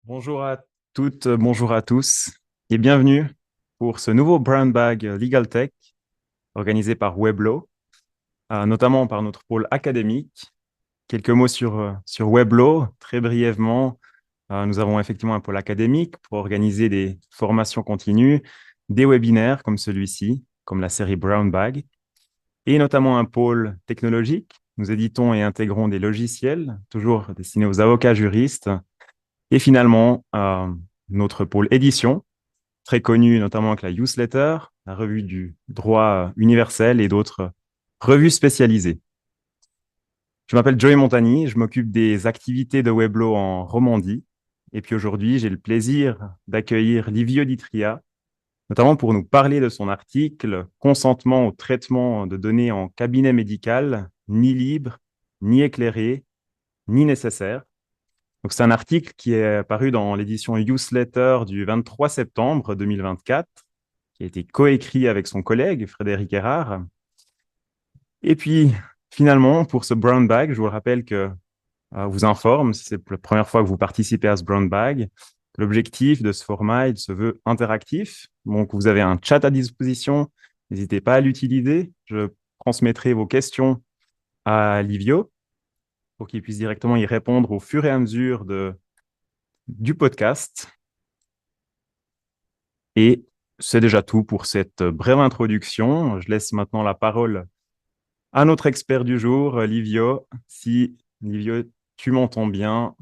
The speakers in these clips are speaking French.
Bonjour à toutes, bonjour à tous et bienvenue pour ce nouveau Brown Bag Legal Tech organisé par Weblo, notamment par notre pôle académique. Quelques mots sur Weblo, très brièvement. Nous avons effectivement un pôle académique pour organiser des formations continues, des webinaires comme celui-ci, comme la série Brown Bag, et notamment un pôle technologique. Nous éditons et intégrons des logiciels, toujours destinés aux avocats juristes, et finalement notre pôle édition très connu notamment avec la newsletter, la revue du droit universel et d'autres revues spécialisées. Je m'appelle Joey Montagny, je m'occupe des activités de Weblo en Romandie. Et puis aujourd'hui, j'ai le plaisir d'accueillir Livio Di Tria, notamment pour nous parler de son article Consentement au traitement de données en cabinet médical, ni libre, ni éclairé, ni nécessaire. Donc, c'est un article qui est paru dans l'édition Newsletter du 23 septembre 2024, qui a été coécrit avec son collègue Frédéric Erard. Et puis, finalement, pour ce Brown Bag, je vous rappelle que vous informe, si c'est la première fois que vous participez à ce Brown Bag, l'objectif de ce format, il se veut interactif. Donc, vous avez un chat à disposition. N'hésitez pas à l'utiliser. Je transmettrai vos questions à Livio pour qu'il puisse directement y répondre au fur et à mesure du podcast. Et c'est déjà tout pour cette brève introduction. Je laisse maintenant la parole à notre expert du jour, Livio. Si, Livio, tu m'entends bien,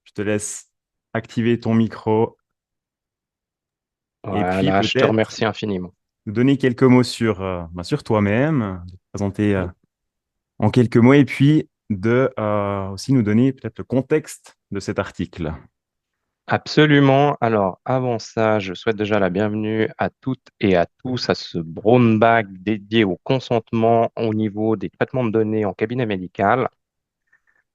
je te laisse activer ton micro et puis Voilà, je te peut-être remercie infiniment. nous donner quelques mots sur toi-même, te présenter en quelques mots et puis de aussi nous donner peut-être le contexte de cet article. Absolument. Alors, avant ça, je souhaite déjà la bienvenue à toutes et à tous à ce Brown Bag dédié au consentement au niveau des traitements de données en cabinet médical.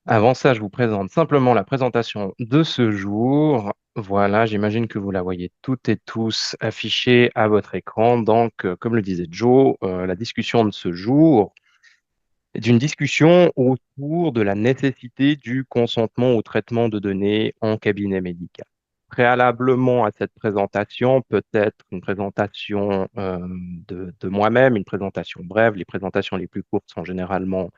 Avant ça, je vous présente simplement la présentation de ce jour. Voilà, j'imagine que vous la voyez toutes et tous affichée à votre écran. Donc, comme le disait Joe, la discussion de ce jour est une discussion autour de la nécessité du consentement au traitement de données en cabinet médical. Préalablement à cette présentation, peut-être une présentation de moi-même, une présentation brève. Les présentations les plus courtes sont généralement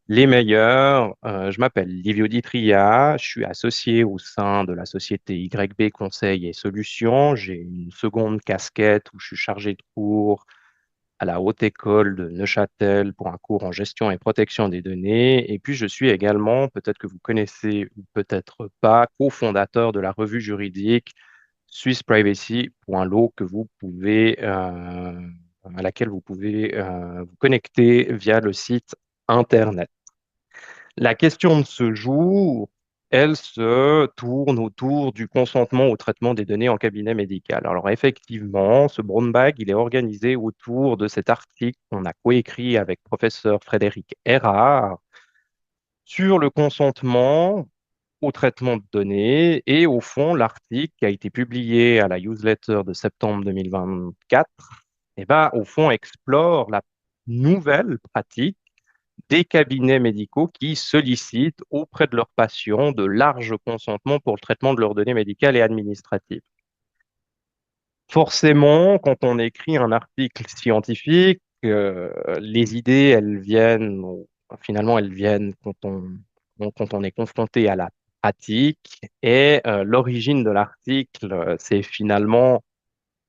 les meilleures. Je m'appelle Livio Di Tria, je suis associé au sein de la société YB Conseil et Solutions. J'ai une seconde casquette où je suis chargé de cours à la Haute École de Neuchâtel pour un cours en gestion et protection des données. Et puis, je suis également, peut-être que vous connaissez ou peut-être pas, cofondateur de la revue juridique Swiss Privacy.law que vous pouvez, à laquelle vous pouvez vous connecter via le site Internet. La question de ce jour, elle se tourne autour du consentement au traitement des données en cabinet médical. Alors effectivement, ce brown bag, il est organisé autour de cet article qu'on a coécrit avec professeur Frédéric Erard sur le consentement au traitement de données. Et au fond, l'article qui a été publié à la newsletter de septembre 2024, au fond, explore la nouvelle pratique des cabinets médicaux qui sollicitent auprès de leurs patients de larges consentements pour le traitement de leurs données médicales et administratives. Forcément, quand on écrit un article scientifique, les idées, finalement, elles viennent quand on est confronté à la pratique. Et l'origine de l'article, c'est finalement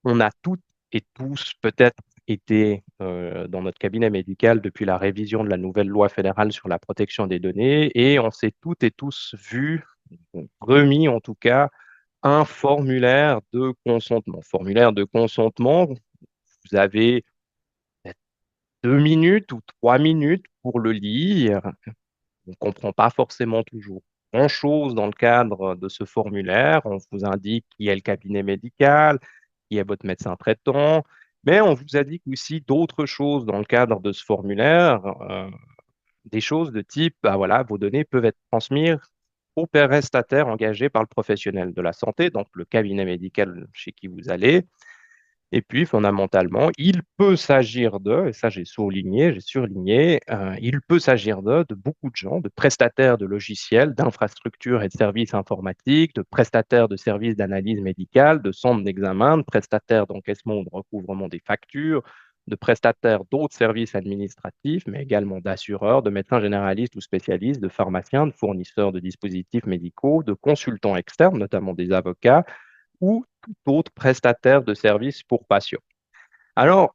on a toutes et tous peut-être été dans notre cabinet médical depuis la révision de la nouvelle loi fédérale sur la protection des données et on s'est toutes et tous vus, remis en tout cas, un formulaire de consentement. Formulaire de consentement, vous avez peut-être 2 minutes ou 3 minutes pour le lire. On ne comprend pas forcément toujours grand-chose dans le cadre de ce formulaire. On vous indique qui est le cabinet médical, qui est votre médecin traitant, mais on vous indique aussi d'autres choses dans le cadre de ce formulaire, des choses de type, bah voilà, vos données peuvent être transmises au prestataire engagé par le professionnel de la santé, donc le cabinet médical chez qui vous allez. Et puis, fondamentalement, il peut s'agir de, et ça j'ai surligné, il peut s'agir de beaucoup de gens, de prestataires de logiciels, d'infrastructures et de services informatiques, de prestataires de services d'analyse médicale, de centres d'examen, de prestataires d'encaissement ou de recouvrement des factures, de prestataires d'autres services administratifs, mais également d'assureurs, de médecins généralistes ou spécialistes, de pharmaciens, de fournisseurs de dispositifs médicaux, de consultants externes, notamment des avocats, ou tout autre prestataire de services pour patients. Alors,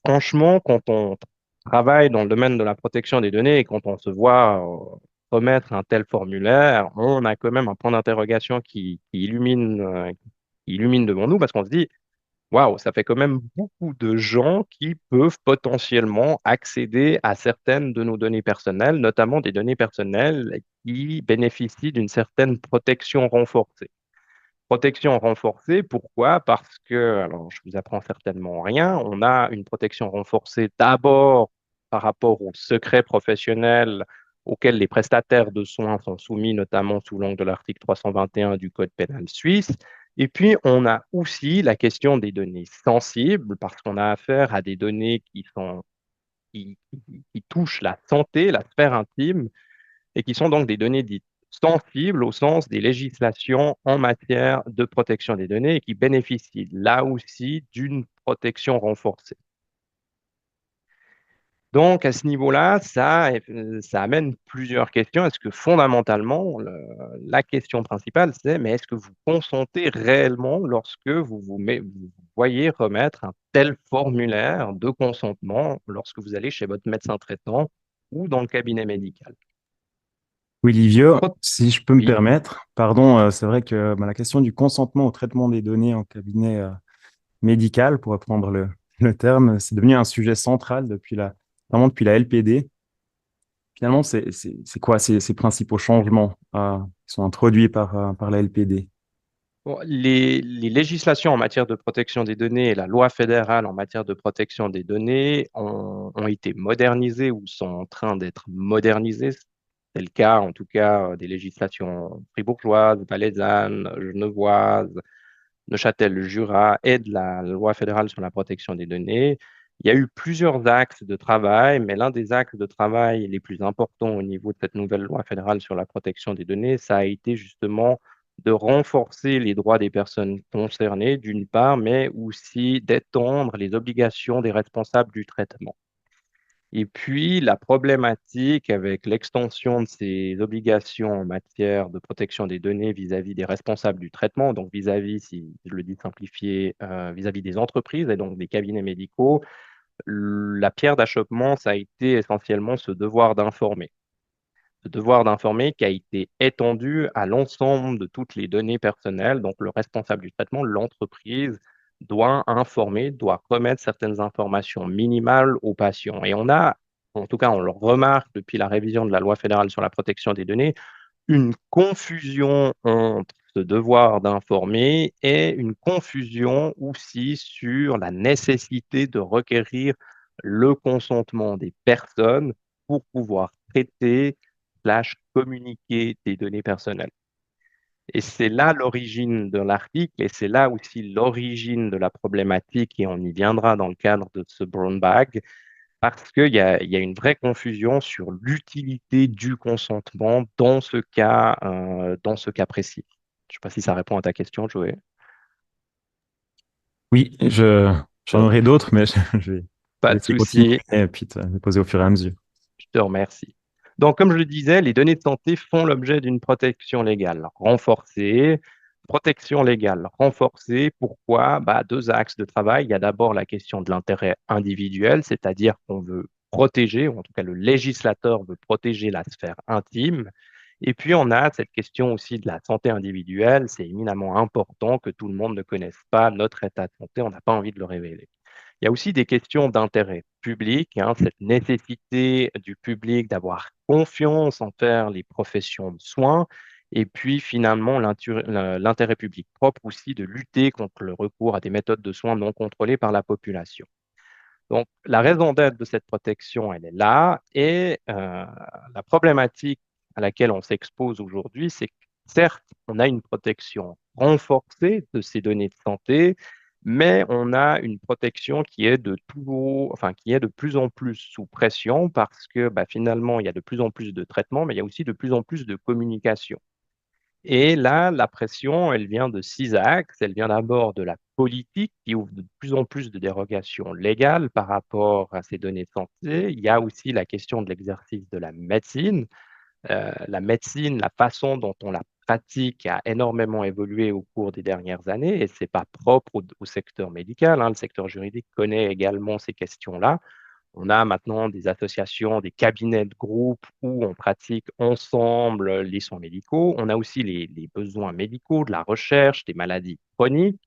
franchement, quand on travaille dans le domaine de la protection des données et quand on se voit remettre un tel formulaire, on a quand même un point d'interrogation qui illumine devant nous parce qu'on se dit, waouh, ça fait quand même beaucoup de gens qui peuvent potentiellement accéder à certaines de nos données personnelles, notamment des données personnelles qui bénéficient d'une certaine protection renforcée. Protection renforcée, pourquoi? Parce que, alors je vous apprends certainement rien, on a une protection renforcée d'abord par rapport aux secrets professionnels auxquels les prestataires de soins sont soumis, notamment sous l'angle de l'article 321 du Code pénal suisse. Et puis, on a aussi la question des données sensibles, parce qu'on a affaire à des données qui touchent la santé, la sphère intime, et qui sont donc des données dites sensibles au sens des législations en matière de protection des données et qui bénéficient là aussi d'une protection renforcée. Donc, à ce niveau-là, ça amène plusieurs questions. Est-ce que fondamentalement, la question principale, c'est, mais est-ce que vous consentez réellement lorsque vous voyez remettre un tel formulaire de consentement lorsque vous allez chez votre médecin traitant ou dans le cabinet médical? Oui, Livio, Pro- si je peux me Oui. permettre, pardon, c'est vrai que la question du consentement au traitement des données en cabinet médical, pour reprendre le terme, c'est devenu un sujet central vraiment depuis la LPD. Finalement, c'est quoi ces principaux changements qui sont introduits par la LPD? Bon, les législations en matière de protection des données et la loi fédérale en matière de protection des données ont été modernisées ou sont en train d'être modernisées. C'est le cas, en tout cas, des législations fribourgeoises, valaisannes, genevoises, Neuchâtel-Jura et de la loi fédérale sur la protection des données. Il y a eu plusieurs axes de travail, mais l'un des axes de travail les plus importants au niveau de cette nouvelle loi fédérale sur la protection des données, ça a été justement de renforcer les droits des personnes concernées, d'une part, mais aussi d'étendre les obligations des responsables du traitement. Et puis, la problématique avec l'extension de ces obligations en matière de protection des données vis-à-vis des responsables du traitement, donc vis-à-vis, si je le dis simplifié, vis-à-vis des entreprises et donc des cabinets médicaux, la pierre d'achoppement, ça a été essentiellement ce devoir d'informer. Ce devoir d'informer qui a été étendu à l'ensemble de toutes les données personnelles. Donc, le responsable du traitement, l'entreprise, doit informer, doit remettre certaines informations minimales aux patients. Et on a, en tout cas, on le remarque depuis la révision de la loi fédérale sur la protection des données, une confusion entre ce devoir d'informer et une confusion aussi sur la nécessité de requérir le consentement des personnes pour pouvoir traiter slash communiquer des données personnelles. Et c'est là l'origine de l'article et c'est là aussi l'origine de la problématique et on y viendra dans le cadre de ce brown bag parce qu'il y a une vraie confusion sur l'utilité du consentement dans ce cas précis. Je ne sais pas si ça répond à ta question, Joël. Oui, j'en aurai d'autres, mais je vais te Pas de laisser continuer souci. et puis te poser au fur et à mesure. Je te remercie. Donc, comme je le disais, les données de santé font l'objet d'une protection légale renforcée. Protection légale renforcée, pourquoi? Bah, deux axes de travail. Il y a d'abord la question de l'intérêt individuel, c'est-à-dire qu'on veut protéger, ou en tout cas le législateur veut protéger la sphère intime. Et puis, on a cette question aussi de la santé individuelle. C'est éminemment important que tout le monde ne connaisse pas notre état de santé. On n'a pas envie de le révéler. Il y a aussi des questions d'intérêt public, hein, cette nécessité du public d'avoir confiance envers les professions de soins, et puis finalement l'intérêt public propre aussi de lutter contre le recours à des méthodes de soins non contrôlées par la population. Donc, la raison d'être de cette protection, elle est là, et la problématique à laquelle on s'expose aujourd'hui, c'est que certes, on a une protection renforcée de ces données de santé, mais on a une protection qui est qui est de plus en plus sous pression parce que finalement, il y a de plus en plus de traitements, mais il y a aussi de plus en plus de communication. Et là, la pression, elle vient de six axes. Elle vient d'abord de la politique qui ouvre de plus en plus de dérogations légales par rapport à ces données de santé. Il y a aussi la question de l'exercice de la médecine. La médecine, la façon dont on la pratique a énormément évolué au cours des dernières années et ce n'est pas propre au secteur médical, hein. Le secteur juridique connaît également ces questions-là. On a maintenant des associations, des cabinets de groupe où on pratique ensemble les soins médicaux. On a aussi les besoins médicaux, de la recherche, des maladies chroniques.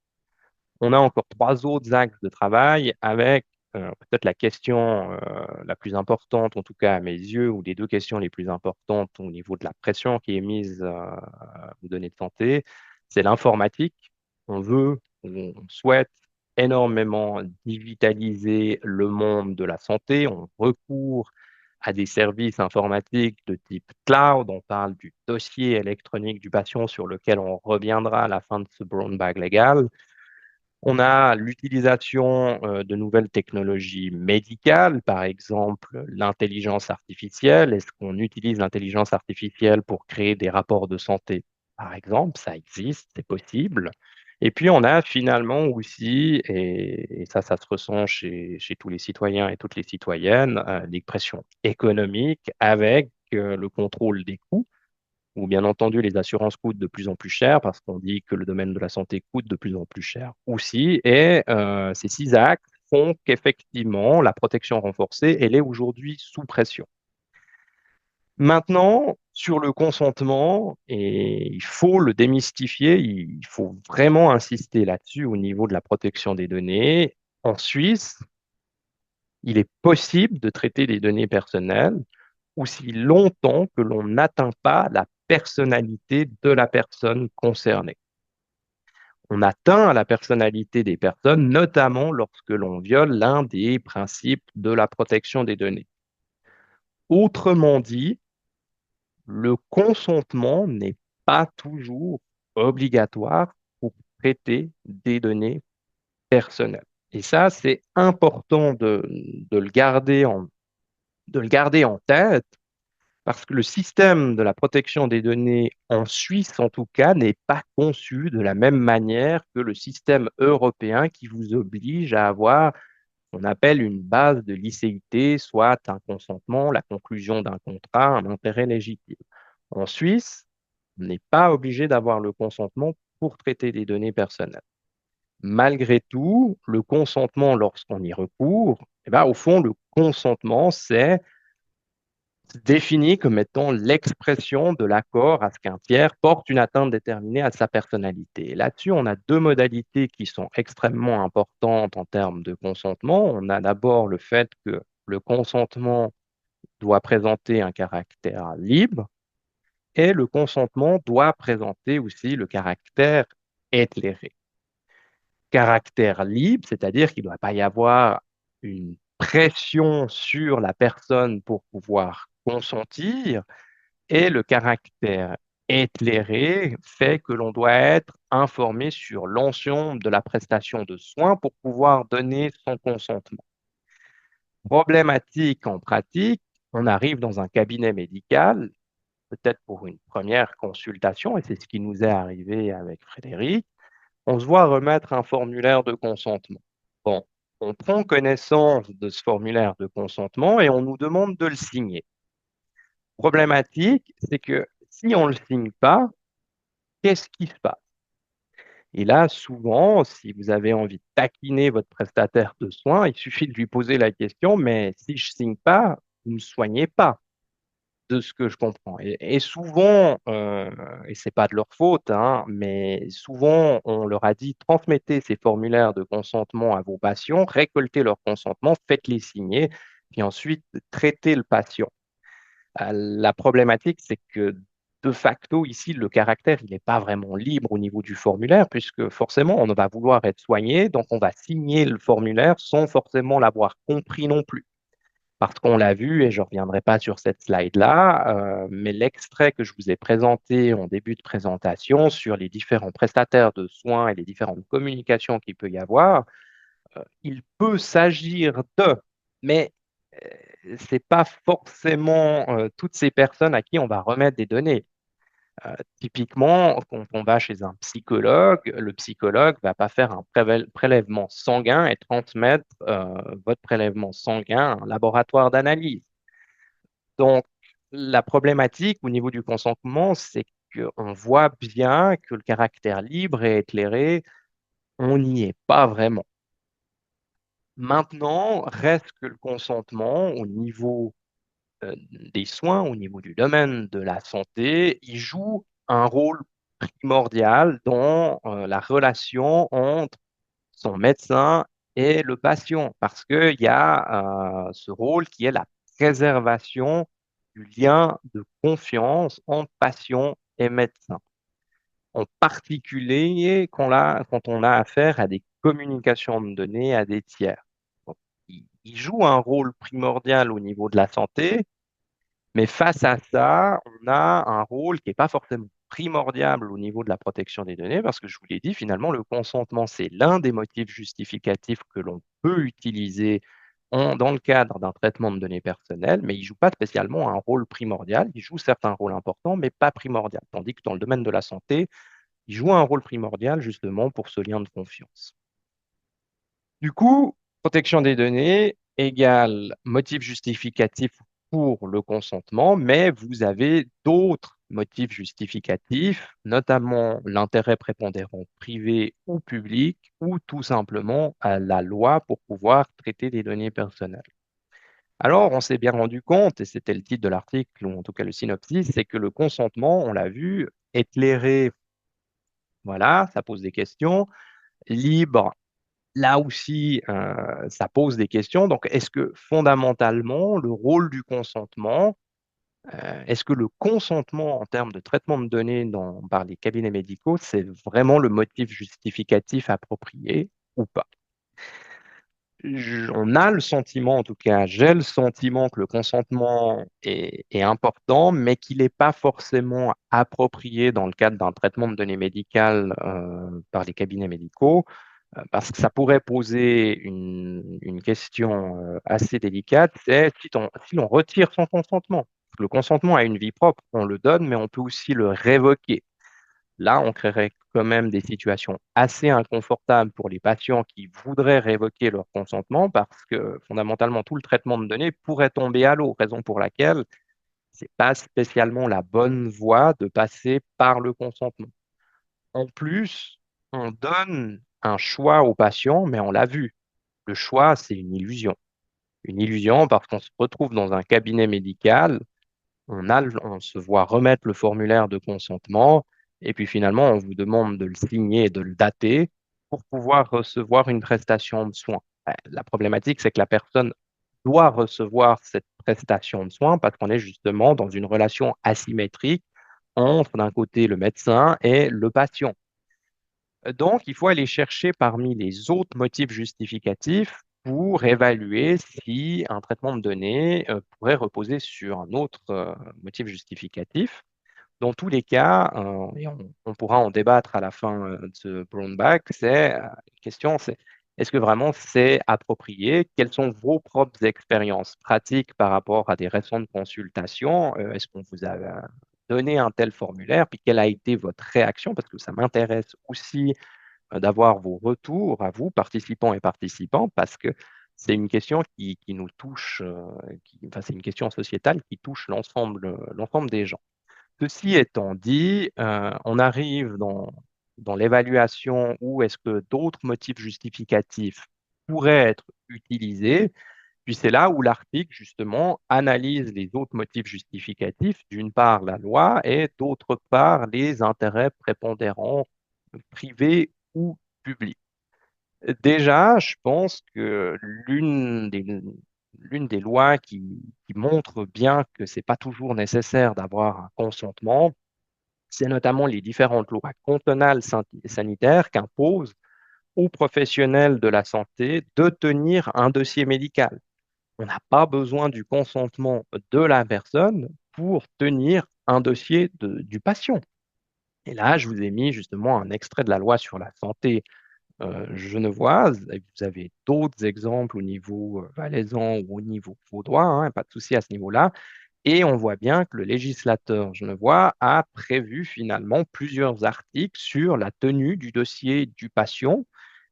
On a encore trois autres axes de travail avec peut-être la question la plus importante, en tout cas à mes yeux, ou les deux questions les plus importantes au niveau de la pression qui est mise aux données de santé, c'est l'informatique. On souhaite énormément digitaliser le monde de la santé. On recourt à des services informatiques de type cloud. On parle du dossier électronique du patient sur lequel on reviendra à la fin de ce brown bag légal. On a l'utilisation de nouvelles technologies médicales, par exemple l'intelligence artificielle. Est-ce qu'on utilise l'intelligence artificielle pour créer des rapports de santé? Par exemple, ça existe, c'est possible. Et puis, on a finalement aussi, et ça se ressent chez tous les citoyens et toutes les citoyennes, des pressions économiques avec le contrôle des coûts où bien entendu les assurances coûtent de plus en plus cher parce qu'on dit que le domaine de la santé coûte de plus en plus cher aussi. Et ces six axes font qu'effectivement, la protection renforcée, elle est aujourd'hui sous pression. Maintenant, sur le consentement, et il faut le démystifier, il faut vraiment insister là-dessus au niveau de la protection des données. En Suisse, il est possible de traiter des données personnelles aussi longtemps que l'on n'atteint pas la personnalité de la personne concernée. On atteint à la personnalité des personnes, notamment lorsque l'on viole l'un des principes de la protection des données. Autrement dit, le consentement n'est pas toujours obligatoire pour traiter des données personnelles. Et ça, c'est important de le garder en tête parce que le système de la protection des données en Suisse, en tout cas, n'est pas conçu de la même manière que le système européen qui vous oblige à avoir ce qu'on appelle une base de licéité, soit un consentement, la conclusion d'un contrat, un intérêt légitime. En Suisse, on n'est pas obligé d'avoir le consentement pour traiter des données personnelles. Malgré tout, le consentement, lorsqu'on y recourt, au fond, le consentement, c'est défini comme étant l'expression de l'accord à ce qu'un tiers porte une atteinte déterminée à sa personnalité. Là-dessus, on a deux modalités qui sont extrêmement importantes en termes de consentement. On a d'abord le fait que le consentement doit présenter un caractère libre et le consentement doit présenter aussi le caractère éclairé. Caractère libre, c'est-à-dire qu'il ne doit pas y avoir une pression sur la personne pour pouvoir consentir, et le caractère éclairé fait que l'on doit être informé sur l'ensemble de la prestation de soins pour pouvoir donner son consentement. Problématique en pratique, on arrive dans un cabinet médical, peut-être pour une première consultation, et c'est ce qui nous est arrivé avec Frédéric, on se voit remettre un formulaire de consentement. Bon, on prend connaissance de ce formulaire de consentement et on nous demande de le signer. Problématique, c'est que si on ne le signe pas, qu'est-ce qui se passe? Et là, souvent, si vous avez envie de taquiner votre prestataire de soins, il suffit de lui poser la question, mais si je ne signe pas, vous ne me soignez pas, de ce que je comprends. Et souvent, et ce n'est pas de leur faute, hein, mais souvent, on leur a dit, transmettez ces formulaires de consentement à vos patients, récoltez leur consentement, faites-les signer, puis ensuite, traitez le patient. La problématique, c'est que de facto, ici, le caractère, il n'est pas vraiment libre au niveau du formulaire, puisque forcément, on va vouloir être soigné, donc on va signer le formulaire sans forcément l'avoir compris non plus. Parce qu'on l'a vu, et je ne reviendrai pas sur cette slide-là, mais l'extrait que je vous ai présenté en début de présentation sur les différents prestataires de soins et les différentes communications qu'il peut y avoir, il peut s'agir de, mais ce n'est pas forcément toutes ces personnes à qui on va remettre des données. Typiquement, quand on va chez un psychologue, le psychologue ne va pas faire un prélèvement sanguin et transmettre votre prélèvement sanguin à un laboratoire d'analyse. Donc, la problématique au niveau du consentement, c'est qu'on voit bien que le caractère libre et éclairé, on n'y est pas vraiment. Maintenant, reste que le consentement au niveau des soins, au niveau du domaine de la santé, il joue un rôle primordial dans la relation entre son médecin et le patient, parce qu'il y a ce rôle qui est la préservation du lien de confiance entre patient et médecin, en particulier quand on a affaire à des communications de données à des tiers. Donc, il joue un rôle primordial au niveau de la santé, mais face à ça, on a un rôle qui n'est pas forcément primordial au niveau de la protection des données, parce que je vous l'ai dit, finalement, le consentement, c'est l'un des motifs justificatifs que l'on peut utiliser dans le cadre d'un traitement de données personnelles, mais il ne joue pas spécialement un rôle primordial. Il joue certains rôles importants, mais pas primordial. Tandis que dans le domaine de la santé, il joue un rôle primordial justement pour ce lien de confiance. Du coup, protection des données égale motif justificatif pour le consentement, mais vous avez d'autres motifs justificatifs, notamment l'intérêt prépondérant privé ou public, ou tout simplement à la loi pour pouvoir traiter des données personnelles. Alors, on s'est bien rendu compte, et c'était le titre de l'article, ou en tout cas le synopsis, c'est que le consentement, on l'a vu, éclairé, voilà, ça pose des questions, libre. Là aussi, ça pose des questions. Donc, est-ce que fondamentalement, le rôle du consentement, est-ce que le consentement en termes de traitement de données par les cabinets médicaux, c'est vraiment le motif justificatif approprié ou pas? On a le sentiment, en tout cas, j'ai le sentiment que le consentement est important, mais qu'il n'est pas forcément approprié dans le cadre d'un traitement de données médicales par les cabinets médicaux, parce que ça pourrait poser une question assez délicate, c'est si l'on retire son consentement. Le consentement a une vie propre, on le donne, mais on peut aussi le révoquer. Là, on créerait quand même des situations assez inconfortables pour les patients qui voudraient révoquer leur consentement parce que fondamentalement, tout le traitement de données pourrait tomber à l'eau, raison pour laquelle ce n'est pas spécialement la bonne voie de passer par le consentement. En plus, on donne un choix aux patients, mais on l'a vu, le choix, c'est une illusion. Une illusion parce qu'on se retrouve dans un cabinet médical, on se voit remettre le formulaire de consentement et puis finalement, on vous demande de le signer et de le dater pour pouvoir recevoir une prestation de soins. La problématique, c'est que la personne doit recevoir cette prestation de soins parce qu'on est justement dans une relation asymétrique entre d'un côté le médecin et le patient. Donc, il faut aller chercher parmi les autres motifs justificatifs pour évaluer si un traitement de données pourrait reposer sur un autre motif justificatif. Dans tous les cas, et on pourra en débattre à la fin de ce brown bag, la question, c'est est-ce que vraiment c'est approprié? Quelles sont vos propres expériences pratiques par rapport à des récentes consultations? Est-ce qu'on vous a donné un tel formulaire? Puis quelle a été votre réaction? Parce que ça m'intéresse aussi d'avoir vos retours à vous, participants et participantes, parce que c'est une question qui nous touche, enfin, c'est une question sociétale qui touche l'ensemble des gens. Ceci étant dit, on arrive dans l'évaluation où est-ce que d'autres motifs justificatifs pourraient être utilisés, puis c'est là où l'article, justement, analyse les autres motifs justificatifs, d'une part la loi et d'autre part les intérêts prépondérants privés ou publics. Déjà, je pense que l'une des lois qui montre bien que ce n'est pas toujours nécessaire d'avoir un consentement, c'est notamment les différentes lois cantonales sanitaires qu'imposent aux professionnels de la santé de tenir un dossier médical. On n'a pas besoin du consentement de la personne pour tenir un dossier du patient. Et là, je vous ai mis justement un extrait de la loi sur la santé genevoise. Et vous avez d'autres exemples au niveau valaisan ou au niveau vaudois, hein, pas de souci à ce niveau-là. Et on voit bien que le législateur genevois a prévu finalement plusieurs articles sur la tenue du dossier du patient,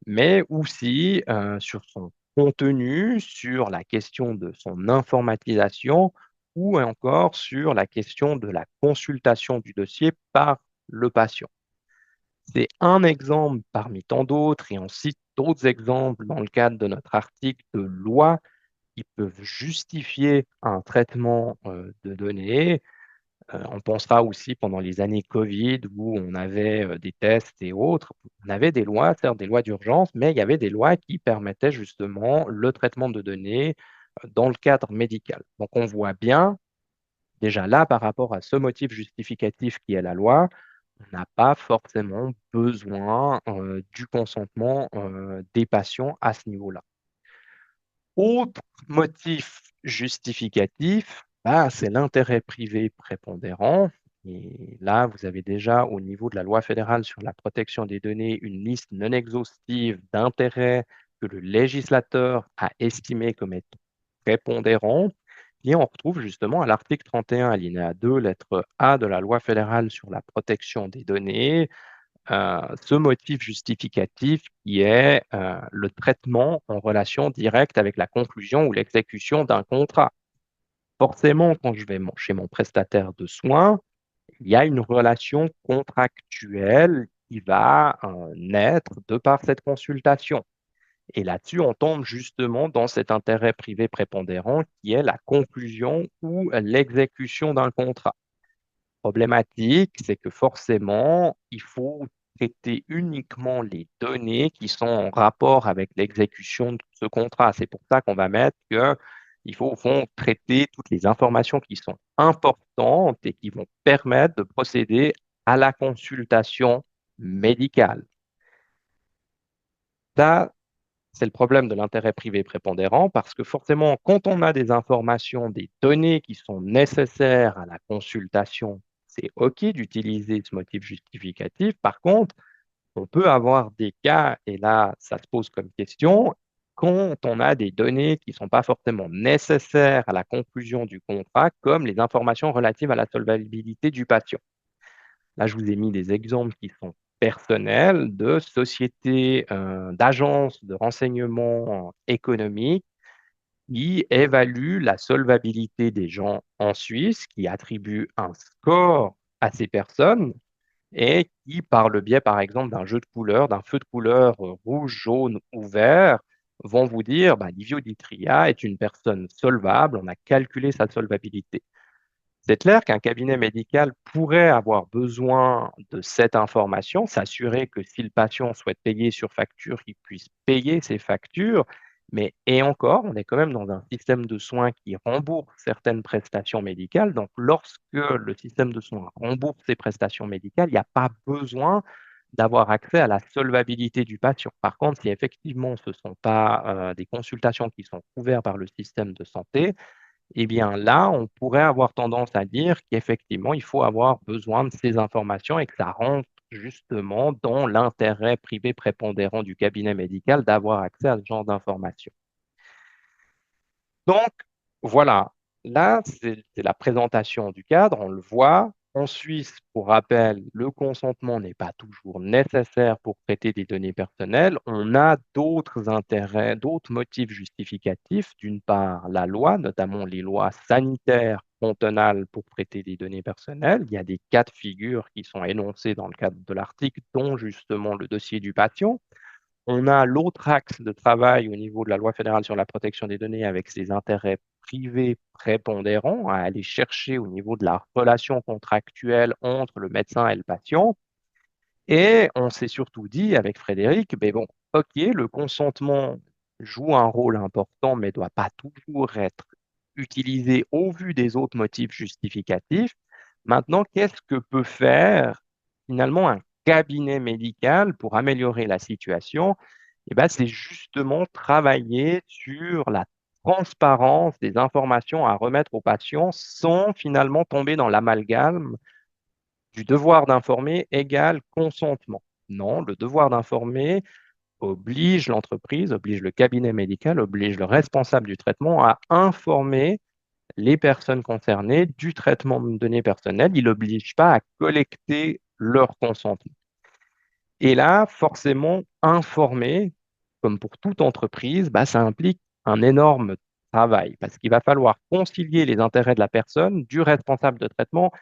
mais aussi sur son contenu, sur la question de son informatisation ou encore sur la question de la consultation du dossier par le patient. C'est un exemple parmi tant d'autres et on cite d'autres exemples dans le cadre de notre article de loi qui peuvent justifier un traitement de données. On pensera aussi pendant les années Covid où on avait des tests et autres. On avait des lois, certes des lois d'urgence, mais il y avait des lois qui permettaient justement le traitement de données dans le cadre médical. Donc on voit bien, déjà là, par rapport à ce motif justificatif qui est la loi, on n'a pas forcément besoin du consentement des patients à ce niveau-là. Autre motif justificatif, bah, c'est l'intérêt privé prépondérant. Et là, vous avez déjà au niveau de la loi fédérale sur la protection des données une liste non exhaustive d'intérêts que le législateur a estimé comme étant prépondérants. Et on retrouve justement à l'article 31, alinéa 2, lettre A de la loi fédérale sur la protection des données, ce motif justificatif qui est le traitement en relation directe avec la conclusion ou l'exécution d'un contrat. Forcément, quand je vais chez mon prestataire de soins, il y a une relation contractuelle qui va naître de par cette consultation. Et là-dessus, on tombe justement dans cet intérêt privé prépondérant qui est la conclusion ou l'exécution d'un contrat. Problématique, c'est que forcément, il faut traiter uniquement les données qui sont en rapport avec l'exécution de ce contrat. C'est pour ça qu'on va mettre qu'il faut au fond traiter toutes les informations qui sont importantes et qui vont permettre de procéder à la consultation médicale. Là, c'est le problème de l'intérêt privé prépondérant parce que forcément, quand on a des informations, des données qui sont nécessaires à la consultation, c'est OK d'utiliser ce motif justificatif. Par contre, on peut avoir des cas, et là, ça se pose comme question, quand on a des données qui ne sont pas forcément nécessaires à la conclusion du contrat, comme les informations relatives à la solvabilité du patient. Là, je vous ai mis des exemples qui sont personnels de sociétés, d'agences de renseignement économique qui évaluent la solvabilité des gens en Suisse, qui attribuent un score à ces personnes et qui, par le biais, par exemple, d'un jeu de couleurs, d'un feu de couleur rouge, jaune ou vert, vont vous dire, bah, Livio Di Tria est une personne solvable, on a calculé sa solvabilité. C'est clair qu'un cabinet médical pourrait avoir besoin de cette information, s'assurer que si le patient souhaite payer sur facture, il puisse payer ses factures. Mais et encore, on est quand même dans un système de soins qui rembourse certaines prestations médicales. Donc, lorsque le système de soins rembourse ces prestations médicales, il n'y a pas besoin d'avoir accès à la solvabilité du patient. Par contre, si effectivement ce ne sont pas des consultations qui sont couvertes par le système de santé, eh bien là, on pourrait avoir tendance à dire qu'effectivement, il faut avoir besoin de ces informations et que ça rentre justement dans l'intérêt privé prépondérant du cabinet médical d'avoir accès à ce genre d'informations. Donc, voilà, là, c'est la présentation du cadre, on le voit. En Suisse, pour rappel, le consentement n'est pas toujours nécessaire pour traiter des données personnelles. On a d'autres intérêts, d'autres motifs justificatifs. D'une part, la loi, notamment les lois sanitaires cantonales pour traiter des données personnelles. Il y a des cas de figure qui sont énoncés dans le cadre de l'article, dont justement le dossier du patient. On a l'autre axe de travail au niveau de la loi fédérale sur la protection des données avec ses intérêts privés prépondérants à aller chercher au niveau de la relation contractuelle entre le médecin et le patient. Et on s'est surtout dit avec Frédéric, ben bon, ok, le consentement joue un rôle important, mais ne doit pas toujours être utilisé au vu des autres motifs justificatifs. Maintenant, qu'est-ce que peut faire finalement un cabinet médical pour améliorer la situation? Eh ben, c'est justement travailler sur la transparence des informations à remettre aux patients sans finalement tomber dans l'amalgame du devoir d'informer égale consentement. Non, le devoir d'informer oblige l'entreprise, oblige le cabinet médical, oblige le responsable du traitement à informer les personnes concernées du traitement de données personnelles. Il n'oblige pas à collecter leur consentement. Et là, forcément, informer, comme pour toute entreprise, bah, ça implique un énorme travail parce qu'il va falloir concilier les intérêts de la personne, du responsable de traitement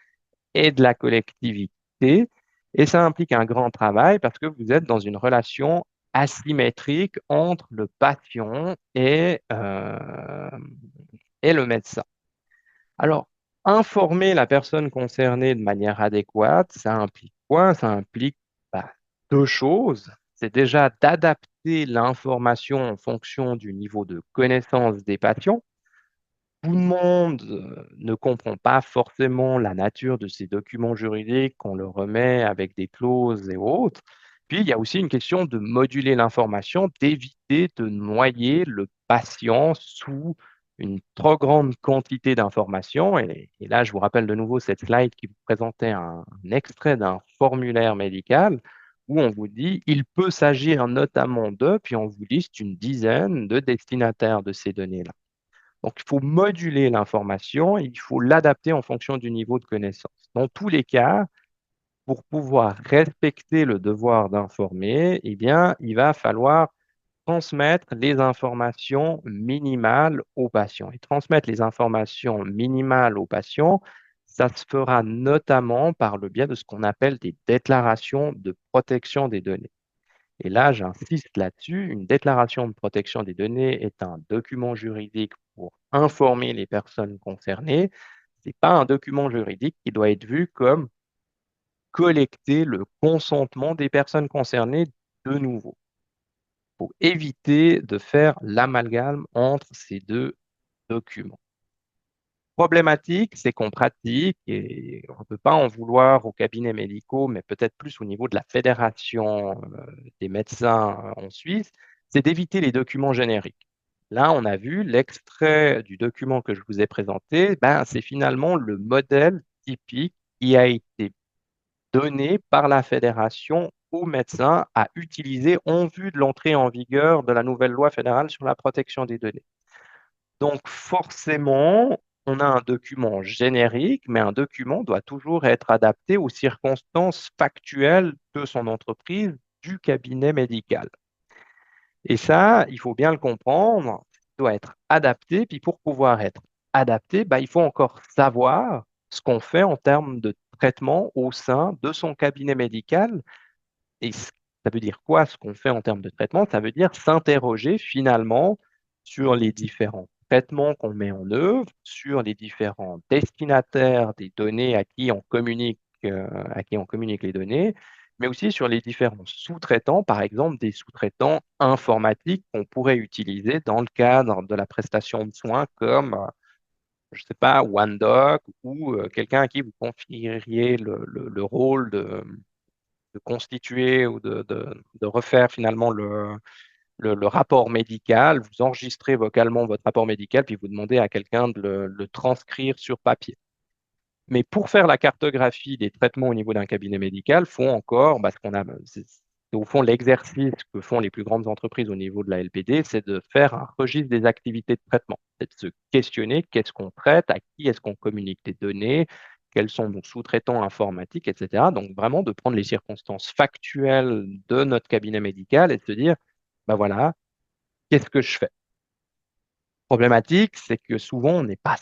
et de la collectivité. Et ça implique un grand travail parce que vous êtes dans une relation asymétrique entre le patient et le médecin. Alors, informer la personne concernée de manière adéquate, ça implique quoi? Ça implique bah, deux choses. C'est déjà d'adapter l'information en fonction du niveau de connaissance des patients. Tout le monde ne comprend pas forcément la nature de ces documents juridiques qu'on leur remet avec des clauses et autres. Puis, il y a aussi une question de moduler l'information, d'éviter de noyer le patient sous une trop grande quantité d'informations. Et là, je vous rappelle de nouveau cette slide qui vous présentait un extrait d'un formulaire médical où on vous dit, il peut s'agir notamment de, puis on vous liste une dizaine de destinataires de ces données-là. Donc, il faut moduler l'information et il faut l'adapter en fonction du niveau de connaissance. Dans tous les cas, pour pouvoir respecter le devoir d'informer, eh bien, il va falloir transmettre les informations minimales aux patients. Et transmettre les informations minimales aux patients, ça se fera notamment par le biais de ce qu'on appelle des déclarations de protection des données. Et là, j'insiste là-dessus, une déclaration de protection des données est un document juridique pour informer les personnes concernées. Ce n'est pas un document juridique qui doit être vu comme collecter le consentement des personnes concernées de nouveau. Il faut éviter de faire l'amalgame entre ces deux documents. Problématique, c'est qu'en pratique, et on ne peut pas en vouloir aux cabinets médicaux, mais peut-être plus au niveau de la fédération des médecins en Suisse, c'est d'éviter les documents génériques. Là, on a vu l'extrait du document que je vous ai présenté, ben, c'est finalement le modèle typique qui a été donné par la fédération aux médecins à utiliser en vue de l'entrée en vigueur de la nouvelle loi fédérale sur la protection des données. Donc, forcément, on a un document générique, mais un document doit toujours être adapté aux circonstances factuelles de son entreprise, du cabinet médical. Et ça, il faut bien le comprendre, il doit être adapté. Puis pour pouvoir être adapté, bah, il faut encore savoir ce qu'on fait en termes de traitement au sein de son cabinet médical. Et ça veut dire quoi ce qu'on fait en termes de traitement? Ça veut dire s'interroger finalement sur les différents traitements qu'on met en œuvre, sur les différents destinataires des données à qui on communique les données, mais aussi sur les différents sous-traitants, par exemple des sous-traitants informatiques qu'on pourrait utiliser dans le cadre de la prestation de soins comme, je ne sais pas, OneDoc ou quelqu'un à qui vous confieriez le rôle de constituer ou de refaire finalement le rapport médical. Vous enregistrez vocalement votre rapport médical, puis vous demandez à quelqu'un de le transcrire sur papier. Mais pour faire la cartographie des traitements au niveau d'un cabinet médical, faut encore, parce qu'on a, c'est au fond l'exercice que font les plus grandes entreprises au niveau de la LPD, c'est de faire un registre des activités de traitement. C'est de se questionner qu'est-ce qu'on traite, à qui est-ce qu'on communique des données, quels sont nos sous-traitants informatiques, etc. Donc vraiment de prendre les circonstances factuelles de notre cabinet médical et de se dire, ben voilà, qu'est-ce que je fais? Problématique, c'est que souvent, on n'est pas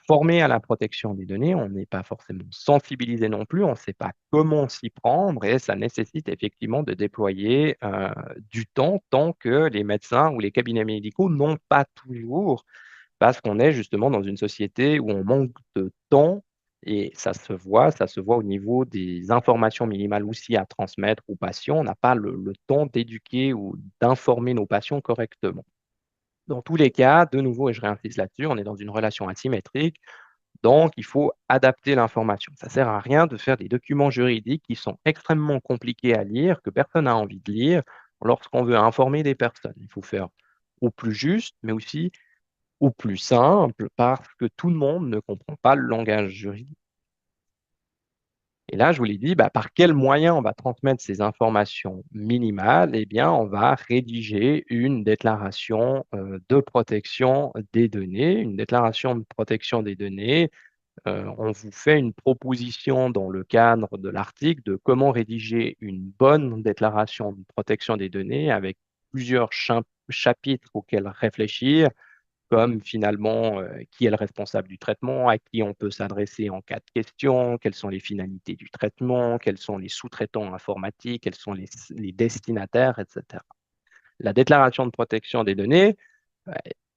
formé à la protection des données, on n'est pas forcément sensibilisé non plus, on ne sait pas comment s'y prendre et ça nécessite effectivement de déployer du temps tant que les médecins ou les cabinets médicaux n'ont pas toujours, parce qu'on est justement dans une société où on manque de temps et ça se voit au niveau des informations minimales aussi à transmettre aux patients. On n'a pas le temps d'éduquer ou d'informer nos patients correctement. Dans tous les cas, de nouveau, et je réinsiste là-dessus, on est dans une relation asymétrique, donc il faut adapter l'information. Ça ne sert à rien de faire des documents juridiques qui sont extrêmement compliqués à lire, que personne n'a envie de lire, lorsqu'on veut informer des personnes. Il faut faire au plus juste, mais aussi Ou plus simple, parce que tout le monde ne comprend pas le langage juridique. Et là, je vous l'ai dit, bah, par quel moyen on va transmettre ces informations minimales? Eh bien, on va rédiger une déclaration de protection des données. Une déclaration de protection des données, on vous fait une proposition dans le cadre de l'article de comment rédiger une bonne déclaration de protection des données avec plusieurs chapitres auxquels réfléchir, comme finalement qui est le responsable du traitement, à qui on peut s'adresser en cas de question, quelles sont les finalités du traitement, quels sont les sous-traitants informatiques, quels sont les destinataires, etc. La déclaration de protection des données,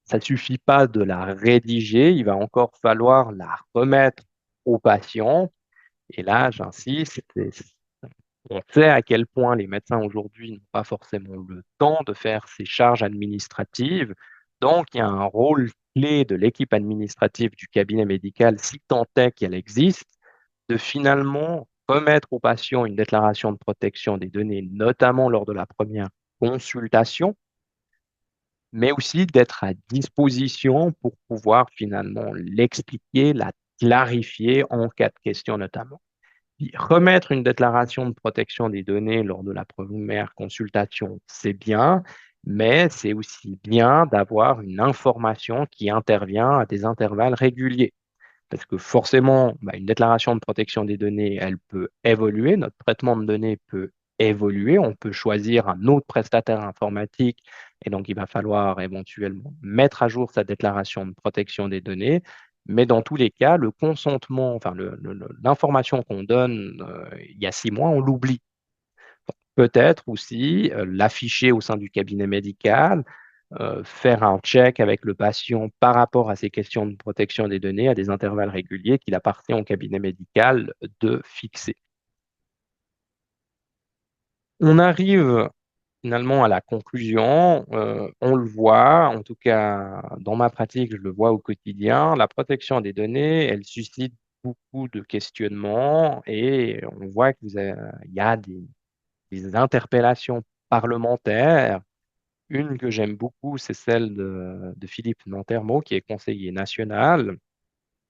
ça ne suffit pas de la rédiger, il va encore falloir la remettre au patient. Et là, j'insiste, on sait à quel point les médecins aujourd'hui n'ont pas forcément le temps de faire ces charges administratives. Donc, il y a un rôle clé de l'équipe administrative du cabinet médical, si tant est qu'elle existe, de finalement remettre au patient une déclaration de protection des données, notamment lors de la première consultation, mais aussi d'être à disposition pour pouvoir finalement l'expliquer, la clarifier en cas de question notamment. Remettre une déclaration de protection des données lors de la première consultation, c'est bien, mais c'est aussi bien d'avoir une information qui intervient à des intervalles réguliers. Parce que forcément, bah, une déclaration de protection des données, elle peut évoluer, notre traitement de données peut évoluer, on peut choisir un autre prestataire informatique et donc il va falloir éventuellement mettre à jour sa déclaration de protection des données. Mais dans tous les cas, le consentement, enfin l'information qu'on donne il y a 6 mois, on l'oublie. Peut-être aussi l'afficher au sein du cabinet médical, faire un check avec le patient par rapport à ces questions de protection des données à des intervalles réguliers qu'il appartient au cabinet médical de fixer. On arrive finalement à la conclusion, on le voit, en tout cas dans ma pratique, je le vois au quotidien, la protection des données, elle suscite beaucoup de questionnements et on voit qu'il y a des interpellations parlementaires. Une que j'aime beaucoup, c'est celle de Philippe Nantermo, qui est conseiller national,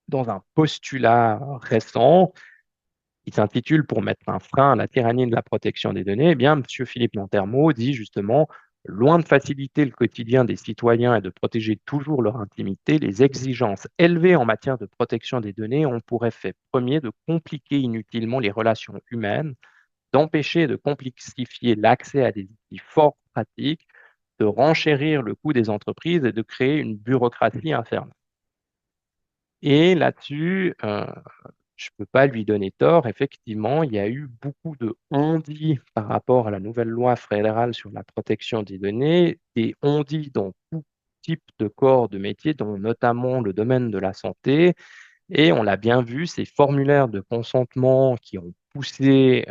dans un postulat récent qui s'intitule Pour mettre un frein à la tyrannie de la protection des données. Eh bien, M. Philippe Nantermo dit justement, loin de faciliter le quotidien des citoyens et de protéger toujours leur intimité, les exigences élevées en matière de protection des données ont pour effet premier de compliquer inutilement les relations humaines, d'empêcher et de complexifier l'accès à des outils fort pratiques, de renchérir le coût des entreprises et de créer une bureaucratie infernale. Et là-dessus, je ne peux pas lui donner tort. Effectivement, il y a eu beaucoup de on-dit par rapport à la nouvelle loi fédérale sur la protection des données, des on-dit dans tout type de corps de métier, dont notamment le domaine de la santé. Et on l'a bien vu, ces formulaires de consentement qui ont poussé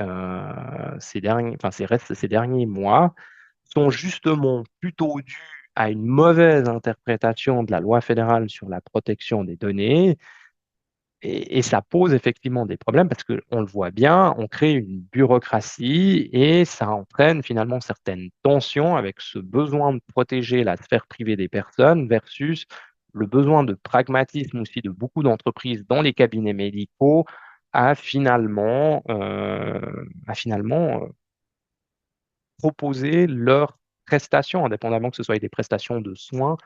ces derniers mois sont justement plutôt dus à une mauvaise interprétation de la loi fédérale sur la protection des données. Et ça pose effectivement des problèmes parce qu'on le voit bien, on crée une bureaucratie et ça entraîne finalement certaines tensions avec ce besoin de protéger la sphère privée des personnes versus le besoin de pragmatisme aussi de beaucoup d'entreprises dans les cabinets médicaux à finalement proposer leurs prestations, indépendamment que ce soit des prestations de soins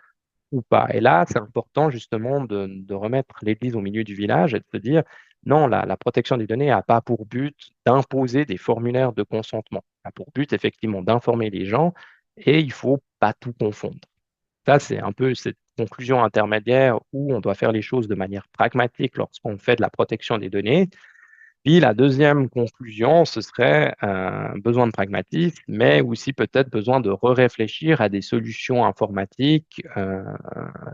ou pas. Et là, c'est important justement de remettre l'église au milieu du village et de se dire, non, la protection des données n'a pas pour but d'imposer des formulaires de consentement. Elle a pour but effectivement d'informer les gens et il ne faut pas tout confondre. Ça, c'est un peu cette conclusion intermédiaire où on doit faire les choses de manière pragmatique lorsqu'on fait de la protection des données. Puis la deuxième conclusion, ce serait un besoin de pragmatisme, mais aussi peut-être besoin de réfléchir à des solutions informatiques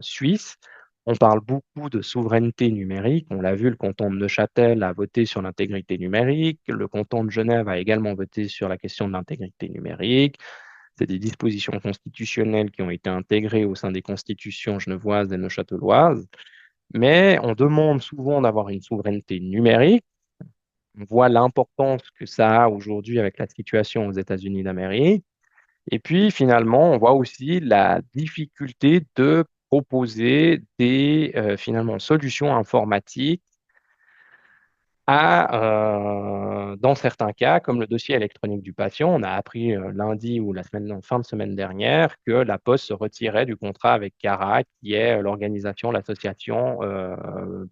suisses. On parle beaucoup de souveraineté numérique. On l'a vu, le canton de Neuchâtel a voté sur l'intégrité numérique. Le canton de Genève a également voté sur la question de l'intégrité numérique. C'est des dispositions constitutionnelles qui ont été intégrées au sein des constitutions genevoises et neuchâteloises. Mais on demande souvent d'avoir une souveraineté numérique. On voit l'importance que ça a aujourd'hui avec la situation aux États-Unis d'Amérique. Et puis finalement, on voit aussi la difficulté de proposer des finalement solutions informatiques dans certains cas, comme le dossier électronique du patient. On a appris lundi ou en fin de semaine dernière que la Poste se retirait du contrat avec Cara, qui est l'organisation, l'association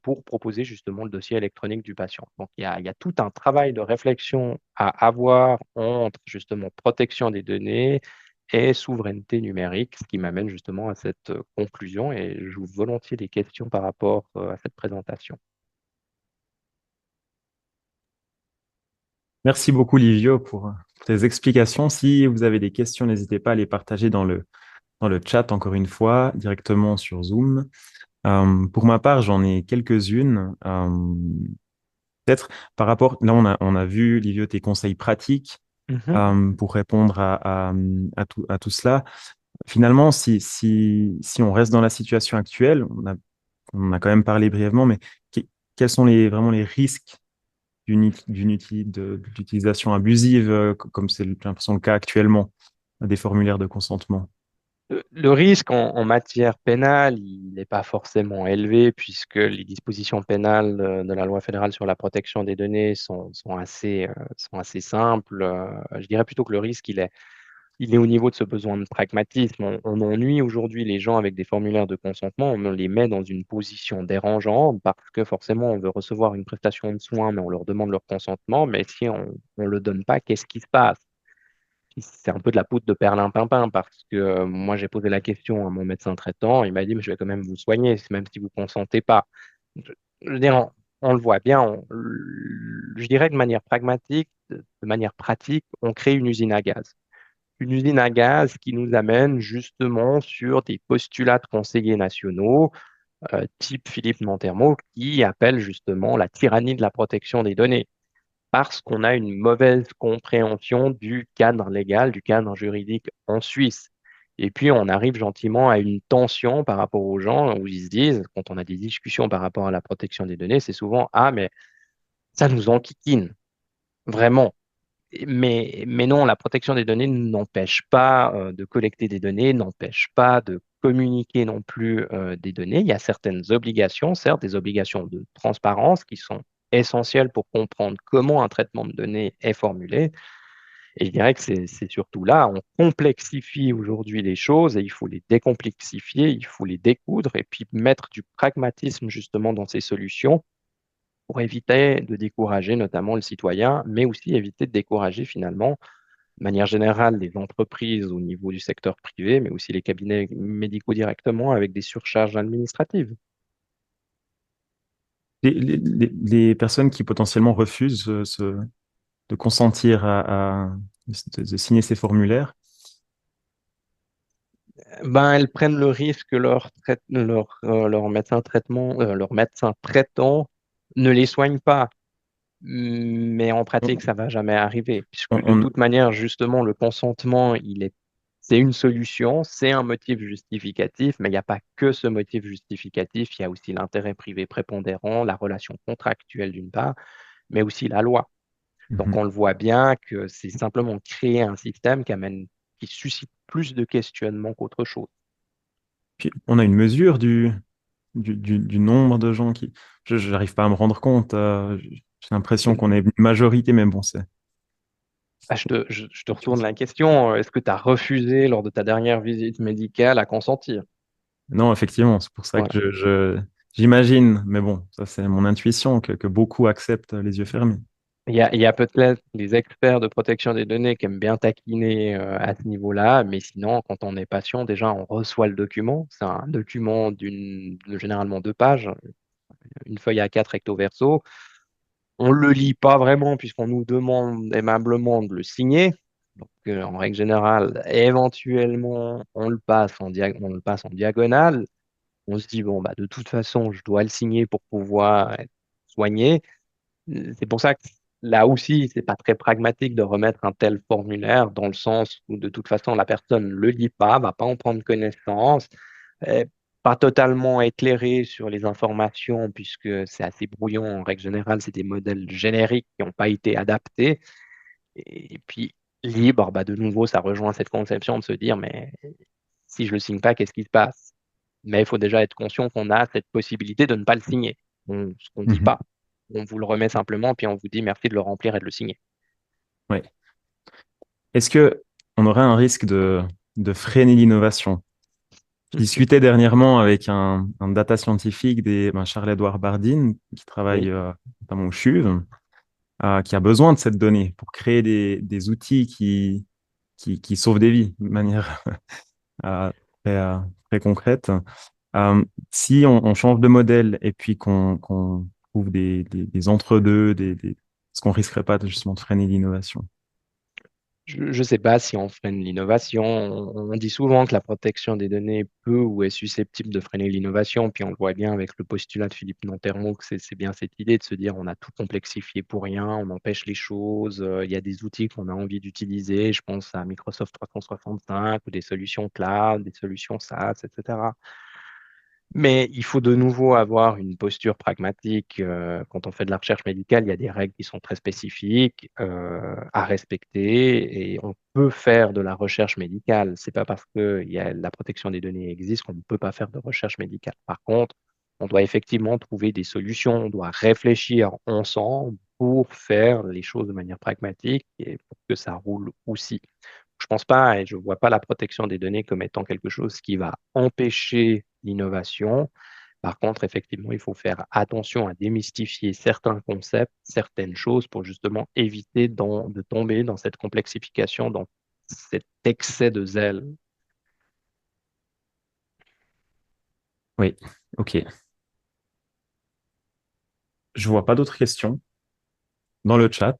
pour proposer justement le dossier électronique du patient. Donc il y a tout un travail de réflexion à avoir entre justement protection des données et souveraineté numérique, ce qui m'amène justement à cette conclusion et je vous volontiers des questions par rapport à cette présentation. Merci beaucoup, Livio, pour tes explications. Si vous avez des questions, n'hésitez pas à les partager dans le chat, encore une fois, directement sur Zoom. Pour ma part, j'en ai quelques-unes. Peut-être par rapport, là, on a vu, Livio, tes conseils pratiques Mhm. pour répondre à tout cela. Finalement, si on reste dans la situation actuelle, on a quand même parlé brièvement, mais quels sont vraiment les risques d'utilisation abusive, comme c'est j'ai l'impression le cas actuellement, des formulaires de consentement? Le risque en matière pénale, il n'est pas forcément élevé puisque les dispositions pénales de la loi fédérale sur la protection des données sont assez simples. Je dirais plutôt que le risque, il est au niveau de ce besoin de pragmatisme. On ennuie aujourd'hui les gens avec des formulaires de consentement, on les met dans une position dérangeante parce que forcément on veut recevoir une prestation de soins, mais on leur demande leur consentement. Mais si on ne le donne pas, qu'est-ce qui se passe? C'est un peu de la poudre de perlimpinpin parce que moi j'ai posé la question à mon médecin traitant, il m'a dit mais je vais quand même vous soigner même si vous consentez pas. Je veux dire, on le voit bien, je dirais de manière pragmatique, de manière pratique, on crée une usine à gaz. Une usine à gaz qui nous amène justement sur des postulats de conseillers nationaux, type Philippe Nantermo, qui appelle justement la tyrannie de la protection des données parce qu'on a une mauvaise compréhension du cadre légal, du cadre juridique en Suisse. Et puis, on arrive gentiment à une tension par rapport aux gens où ils se disent, quand on a des discussions par rapport à la protection des données, c'est souvent, ah, mais ça nous enquiquine, vraiment. Mais non, la protection des données n'empêche pas de collecter des données, n'empêche pas de communiquer non plus des données. Il y a certaines obligations, certes, des obligations de transparence qui sont essentielles pour comprendre comment un traitement de données est formulé. Et je dirais que c'est surtout là, on complexifie aujourd'hui les choses et il faut les décomplexifier, il faut les découdre et puis mettre du pragmatisme justement dans ces solutions pour éviter de décourager notamment le citoyen, mais aussi éviter de décourager finalement, de manière générale, les entreprises au niveau du secteur privé, mais aussi les cabinets médicaux directement avec des surcharges administratives. Les personnes qui potentiellement refusent de consentir de signer ces formulaires, Ben, elles prennent le risque que leur médecin traitant ne les soigne pas. Mais en pratique, on, ça va jamais arriver, puisque de on- toute manière, justement, le consentement, c'est une solution, c'est un motif justificatif, mais il n'y a pas que ce motif justificatif, il y a aussi l'intérêt privé prépondérant, la relation contractuelle d'une part, mais aussi la loi. Donc, Mhm. on le voit bien que c'est simplement créer un système qui suscite plus de questionnements qu'autre chose. Puis on a une mesure du nombre de gens qui... Je n'arrive pas à me rendre compte. J'ai l'impression qu'on est une majorité, mais bon, c'est... Ah, je te retourne la question. Est-ce que tu as refusé lors de ta dernière visite médicale à consentir? Non, effectivement, c'est pour ça que Voilà. j'imagine, mais bon, ça c'est mon intuition, que beaucoup acceptent les yeux fermés. Il y a peut-être les experts de protection des données qui aiment bien taquiner à ce niveau-là, mais sinon, quand on est patient, déjà, on reçoit le document. C'est un document de généralement 2 pages, une feuille A4 recto verso. On ne le lit pas vraiment puisqu'on nous demande aimablement de le signer. Donc, en règle générale, éventuellement, on le passe en diagonale. On se dit, bon, bah, de toute façon, je dois le signer pour pouvoir être soigné. C'est pour ça que là aussi, c'est pas très pragmatique de remettre un tel formulaire dans le sens où de toute façon, la personne ne le lit pas, va pas en prendre connaissance, est pas totalement éclairée sur les informations puisque c'est assez brouillon. En règle générale, c'est des modèles génériques qui n'ont pas été adaptés. Et puis, libre, bah, de nouveau, ça rejoint cette conception de se dire, mais si je le signe pas, qu'est-ce qui se passe? Mais il faut déjà être conscient qu'on a cette possibilité de ne pas le signer. Ce qu'on ne dit Mhm. pas. On vous le remet simplement, puis on vous dit merci de le remplir et de le signer. Ouais. Est-ce que on aurait un risque de freiner l'innovation? Je discutais dernièrement avec un data scientifique Charles-Édouard Bardine, qui travaille Oui. notamment au CHUV, qui a besoin de cette donnée pour créer des outils qui sauvent des vies de manière euh, très, euh, très concrète. Si on change de modèle et puis qu'on trouve des entre-deux, est-ce qu'on risquerait pas justement de freiner l'innovation? Je ne sais pas si on freine l'innovation. On dit souvent que la protection des données peut ou est susceptible de freiner l'innovation, puis on le voit bien avec le postulat de Philippe Nantermo, que c'est bien cette idée de se dire on a tout complexifié pour rien, on empêche les choses, il y a des outils qu'on a envie d'utiliser, je pense à Microsoft 365 ou des solutions cloud, des solutions SaaS, etc. Mais il faut de nouveau avoir une posture pragmatique. Quand on fait de la recherche médicale, il y a des règles qui sont très spécifiques à respecter et on peut faire de la recherche médicale. C'est pas parce que la protection des données existe qu'on ne peut pas faire de recherche médicale. Par contre, on doit effectivement trouver des solutions, on doit réfléchir ensemble pour faire les choses de manière pragmatique et pour que ça roule aussi. Je pense pas et je ne vois pas la protection des données comme étant quelque chose qui va empêcher l'innovation. Par contre, effectivement, il faut faire attention à démystifier certains concepts, certaines choses pour justement éviter de tomber dans cette complexification, dans cet excès de zèle. Oui, ok. Je vois pas d'autres questions dans le chat.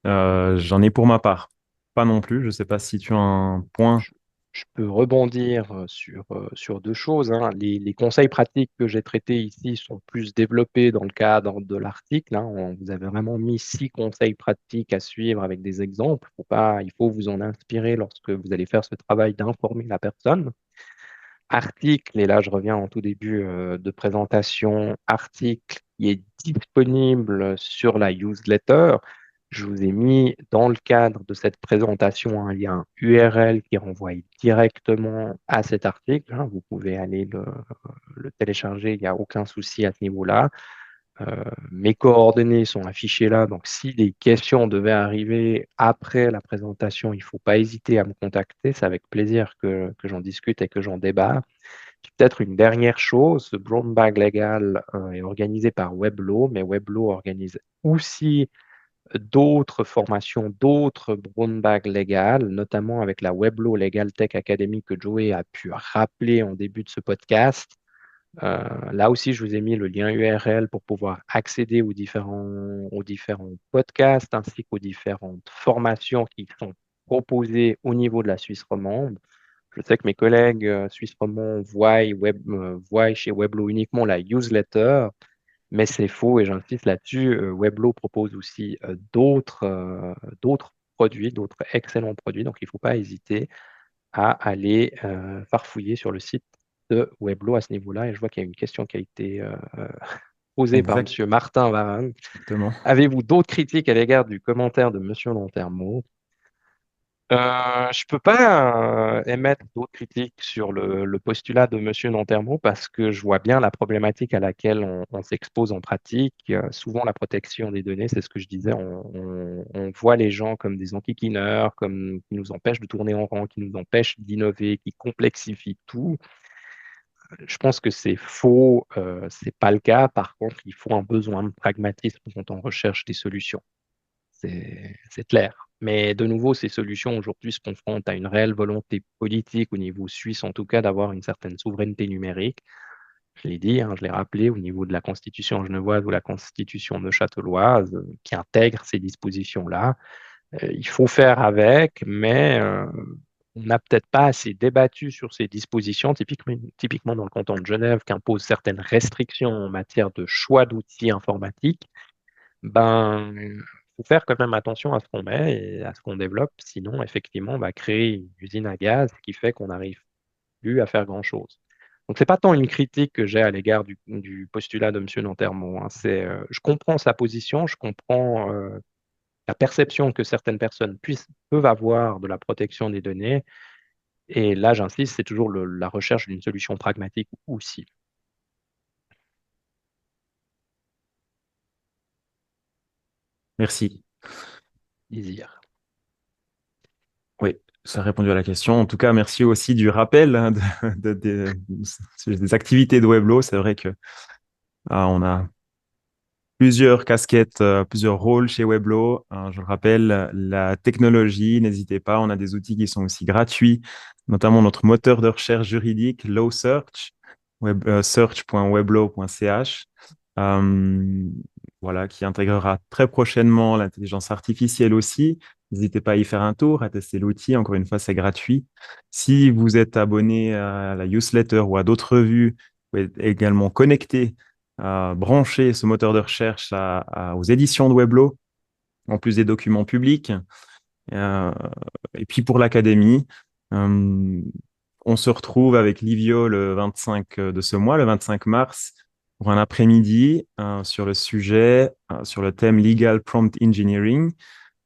J'en ai pour ma part. Pas non plus. Je sais pas si tu as un point. Je, je peux rebondir sur deux choses, hein. Les conseils pratiques que j'ai traités ici sont plus développés dans le cadre de l'article, hein. Vous avez vraiment mis 6 conseils pratiques à suivre avec des exemples. Il faut vous en inspirer lorsque vous allez faire ce travail d'informer la personne. Article, et là je reviens en tout début de présentation, article qui est disponible sur la newsletter. Je vous ai mis dans le cadre de cette présentation un lien URL qui renvoie directement à cet article, hein. Vous pouvez aller le télécharger, il n'y a aucun souci à ce niveau-là. Mes coordonnées sont affichées là, donc si des questions devaient arriver après la présentation, il ne faut pas hésiter à me contacter. C'est avec plaisir que j'en discute et que j'en débat. Puis peut-être une dernière chose, ce Brown Bag légal est organisé par Weblo, mais Weblo organise aussi d'autres formations, d'autres Brown Bag légales, notamment avec la Weblo Legal Tech Academy que Joey a pu rappeler en début de ce podcast. Là aussi, je vous ai mis le lien URL pour pouvoir accéder aux différents podcasts ainsi qu'aux différentes formations qui sont proposées au niveau de la Suisse romande. Je sais que mes collègues suisses romands voient chez Weblo uniquement la newsletter, mais c'est faux et j'insiste là-dessus. Weblo propose aussi d'autres produits, d'autres excellents produits, donc il ne faut pas hésiter à aller farfouiller sur le site de Weblo à ce niveau-là. Et je vois qu'il y a une question qui a été posée par Monsieur Martin Varane. Exactement. Avez-vous d'autres critiques à l'égard du commentaire de Monsieur Lantermo? Je ne peux pas émettre d'autres critiques sur le postulat de Monsieur Nantermo parce que je vois bien la problématique à laquelle on s'expose en pratique. Souvent, la protection des données, c'est ce que je disais, on voit les gens comme des enquiquineurs, comme qui nous empêchent de tourner en rond, qui nous empêchent d'innover, qui complexifient tout. Je pense que c'est faux, c'est pas le cas. Par contre, il faut un besoin de pragmatisme quand on recherche des solutions. C'est clair. Mais de nouveau, ces solutions aujourd'hui se confrontent à une réelle volonté politique au niveau suisse, en tout cas, d'avoir une certaine souveraineté numérique. Je l'ai dit, hein, je l'ai rappelé, au niveau de la Constitution genevoise ou la Constitution neuchâteloise, qui intègre ces dispositions-là. Il faut faire avec, mais on n'a peut-être pas assez débattu sur ces dispositions, typiquement dans le canton de Genève, qui impose certaines restrictions en matière de choix d'outils informatiques. Ben, faut faire quand même attention à ce qu'on met et à ce qu'on développe. Sinon, effectivement, on va créer une usine à gaz qui fait qu'on n'arrive plus à faire grand-chose. Donc, c'est pas tant une critique que j'ai à l'égard du postulat de M. Nantermo, hein. Je comprends sa position, je comprends la perception que certaines personnes peuvent avoir de la protection des données, Et là, j'insiste, c'est toujours la recherche d'une solution pragmatique aussi. Merci. Désir. Oui, ça a répondu à la question. En tout cas, merci aussi du rappel hein, des activités de Weblo. C'est vrai que on a plusieurs casquettes, plusieurs rôles chez Weblo. Je le rappelle, la technologie, n'hésitez pas, on a des outils qui sont aussi gratuits, notamment notre moteur de recherche juridique, Low Search, search.weblo.ch, euh, voilà, qui intégrera très prochainement l'intelligence artificielle aussi. N'hésitez pas à y faire un tour, à tester l'outil. Encore une fois, c'est gratuit. Si vous êtes abonné à la newsletter ou à d'autres revues, vous pouvez également connecter brancher ce moteur de recherche aux éditions de Weblo, en plus des documents publics. Euh, et puis pour l'académie, euh, on se retrouve avec Livio le 25 de ce mois, le 25 mars, pour un après-midi sur le sujet, sur le thème Legal Prompt Engineering.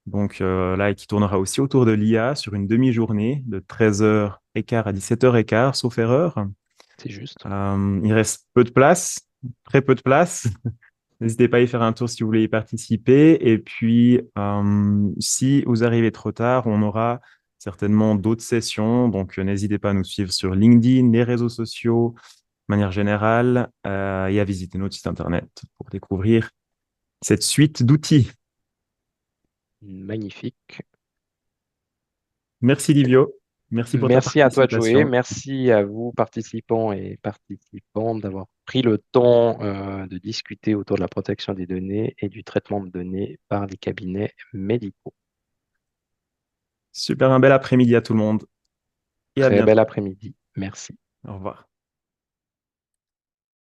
Donc là, qui tournera aussi autour de l'IA sur une demi-journée de 13h15 à 17h15, sauf erreur. C'est juste. Il reste peu de place, très peu de place. N'hésitez pas à y faire un tour si vous voulez y participer. Et puis, si vous arrivez trop tard, on aura certainement d'autres sessions. Donc, n'hésitez pas à nous suivre sur LinkedIn, les réseaux sociaux, de manière générale, et à visiter notre site internet pour découvrir cette suite d'outils. Magnifique. Merci, Livio. Merci pour ta Merci à toi de jouer. participation. Merci à vous, participants et participantes, d'avoir pris le temps de discuter autour de la protection des données et du traitement de données par les cabinets médicaux. Super, un bel après-midi à tout le monde et à Très bel bientôt. après-midi. Merci. Au revoir.